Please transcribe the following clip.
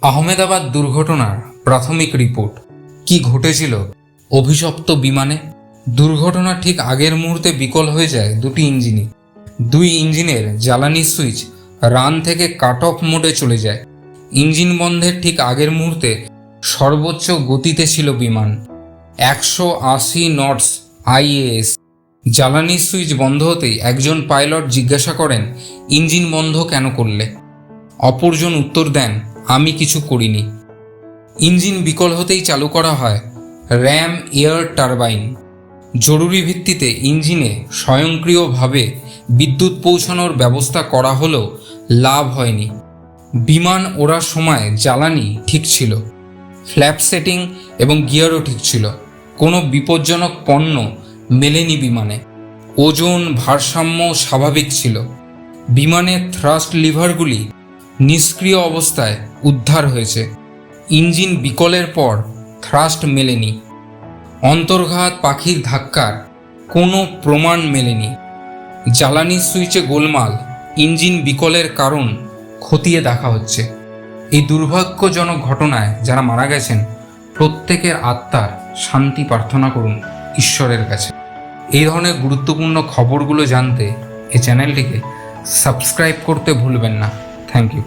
আহমেদাবাদ দুর্ঘটনার প্রাথমিক রিপোর্ট কি ঘটেছিল অভিশপ্ত বিমানে। দুর্ঘটনার ঠিক আগের মুহূর্তে বিকল হয়ে যায় দুটি ইঞ্জিনই। দুই ইঞ্জিনের জ্বালানি সুইচ রান থেকে কাট অফ মোডে চলে যায়। ইঞ্জিন বন্ধের ঠিক আগের মুহূর্তে সর্বোচ্চ গতিতে ছিল বিমান, 180 নটস IAS। জ্বালানি সুইচ বন্ধ হতেই একজন পাইলট জিজ্ঞাসা করেন, ইঞ্জিন বন্ধ কেন করলে? অপরজন উত্তর দেন, আমি কিছু করিনি। ইঞ্জিন বিকল হতেই চালু করা হয় র্যাম এয়ার টারবাইন। জরুরি ভিত্তিতে ইঞ্জিনে স্বয়ংক্রিয়ভাবে বিদ্যুৎ পৌঁছানোর ব্যবস্থা করা হলেও লাভ হয়নি। বিমান ওড়ার সময় জ্বালানি ঠিক ছিল, ফ্ল্যাপ সেটিং এবং গিয়ারও ঠিক ছিল। কোনো বিপজ্জনক পণ্য মেলেনি বিমানে। ওজন ভারসাম্য স্বাভাবিক ছিল। বিমানের থ্রাস্ট লিভারগুলি নিষ্ক্রিয় অবস্থায় উদ্ধার হয়েছে। ইঞ্জিন বিকলের পর থ্রাস্ট মেলেনি। অন্তর্ঘাত পাখির ধাক্কার কোনো প্রমাণ মেলেনি। জ্বালানি সুইচে গোলমাল, ইঞ্জিন বিকলের কারণ খতিয়ে দেখা হচ্ছে। এই দুর্ভাগ্যজনক ঘটনায় যারা মারা গেছেন প্রত্যেকের আত্মার শান্তি প্রার্থনা করুন ঈশ্বরের কাছে। এই ধরনের গুরুত্বপূর্ণ খবরগুলো জানতে এই চ্যানেলটিকে সাবস্ক্রাইব করতে ভুলবেন না। Thank you.